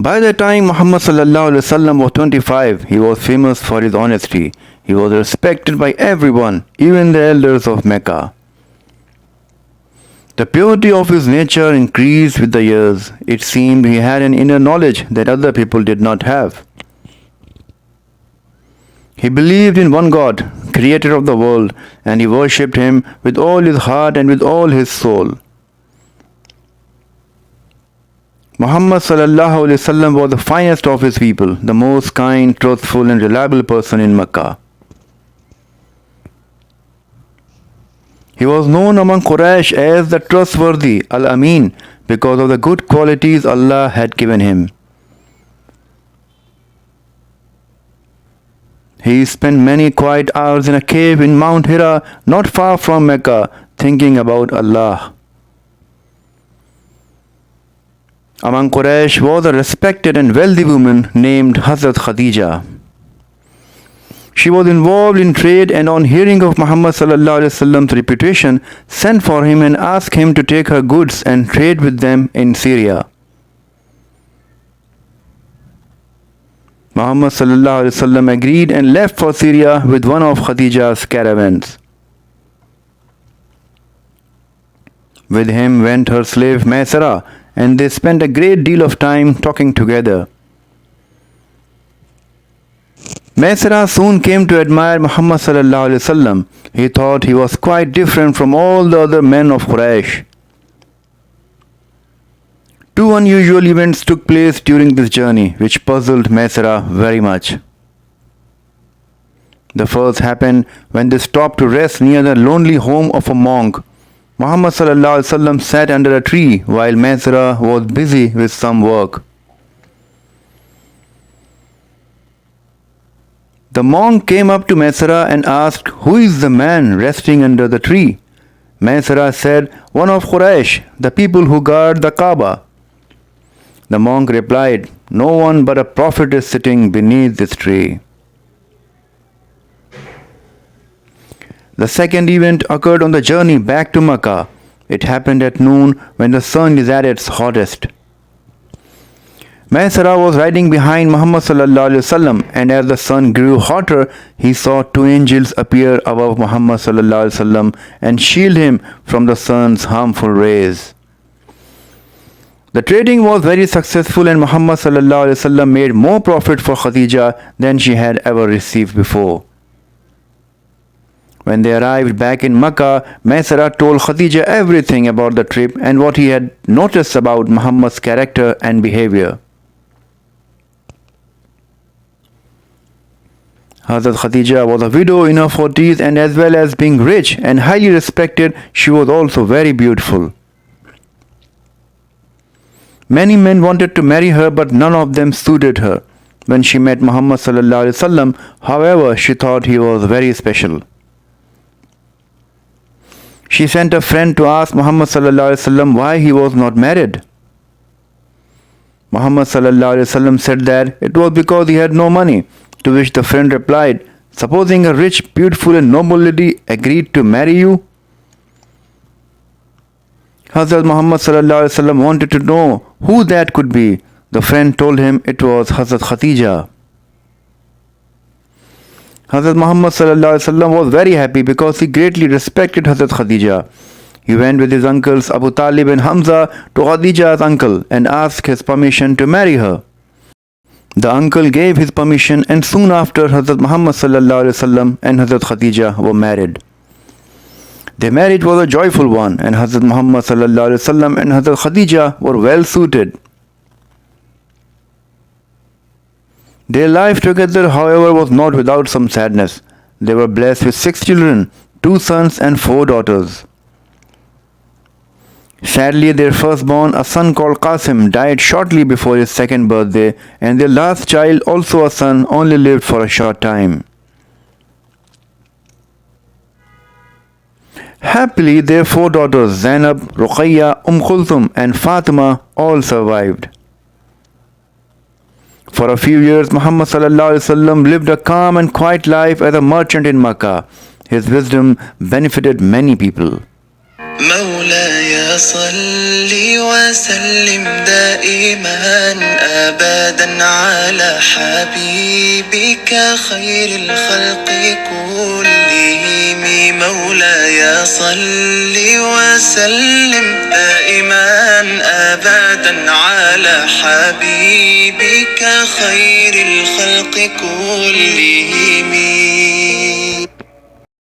By the time Muhammad sallallahu alaihi wasallam was 25, he was famous for his honesty. He was respected by everyone, even the elders of Mecca. The purity of his nature increased with the years. It seemed he had an inner knowledge that other people did not have. He believed in one God, creator of the world, and he worshipped him with all his heart and with all his soul. Muhammad sallallahu alaihi wasallam was the finest of his people, the most kind, truthful and reliable person in Mecca. He was known among Quraysh as the trustworthy Al-Amin because of the good qualities Allah had given him. He spent many quiet hours in a cave in Mount Hira, not far from Mecca, thinking about Allah. Among Quraysh was a respected and wealthy woman named Hazrat Khadijah. She was involved in trade and on hearing of Muhammad sallallahu alaihi wasallam's reputation, sent for him and asked him to take her goods and trade with them in Syria. Muhammad sallallahu alaihi wasallam agreed and left for Syria with one of Khadijah's caravans. With him went her slave Maysara, and they spent a great deal of time talking together. Maysara soon came to admire Muhammad sallallahu alaihi wasallam. He thought he was quite different from all the other men of Quraysh. Two unusual events took place during this journey which puzzled Maysara very much. The first happened when they stopped to rest near the lonely home of a monk. Muhammad sallallahu alaihi wasallam sat under a tree while Maysara was busy with some work. The monk came up to Maysara and asked, "Who is the man resting under the tree?" Maysara said, "One of Quraysh, the people who guard the Kaaba." The monk replied, "No one but a prophet is sitting beneath this tree." The second event occurred on the journey back to Mecca. It happened at noon when the sun is at its hottest. Maysara was riding behind Muhammad sallallahu alaihi wasallam, and as the sun grew hotter, he saw two angels appear above Muhammad sallallahu alaihi wasallam and shield him from the sun's harmful rays. The trading was very successful, and Muhammad sallallahu alaihi wasallam made more profit for Khadijah than she had ever received before. When they arrived back in Mecca, Maysara told Khadijah everything about the trip and what he had noticed about Muhammad's character and behavior. Hazrat Khadijah was a widow in her 40s, and as well as being rich and highly respected, she was also very beautiful. Many men wanted to marry her, but none of them suited her. When she met Muhammad sallallahu alaihi wasallam, however, she thought he was very special. She sent a friend to ask Muhammad sallallahu alaihi wasallam why he was not married. Muhammad sallallahu alaihi wasallam said that it was because he had no money, to which the friend replied, "Supposing a rich, beautiful and noble lady agreed to marry you?" Hazrat Muhammad sallallahu alaihi wasallam wanted to know who that could be. The friend told him it was Hazrat Khadijah. Hazrat Muhammad sallallahu alaihi wasallam was very happy because he greatly respected Hazrat Khadijah. He went with his uncles Abu Talib and Hamza to Khadijah's uncle and asked his permission to marry her. The uncle gave his permission, and soon after Hazrat Muhammad sallallahu alaihi wasallam and Hazrat Khadijah were married. Their marriage was a joyful one, and Hazrat Muhammad sallallahu alaihi wasallam and Hazrat Khadijah were well suited. Their life together, however, was not without some sadness. They were blessed with 6 children, 2 sons and 4 daughters. Sadly, their firstborn, a son called Qasim, died shortly before his 2nd birthday, and their last child, also a son, only lived for a short time. Happily, their 4 daughters, Zainab, Ruqayya, Kulthum and Fatima, all survived. For a few years, Muhammad sallallahu alaihi wasallam lived a calm and quiet life as a merchant in Makkah. His wisdom benefited many people. مولاي صل وسلم دائما أبدا على حبيبك خير الخلق كلهم. مولاي صل وسلم دائما أبدا على حبيبك خير الخلق كلهم.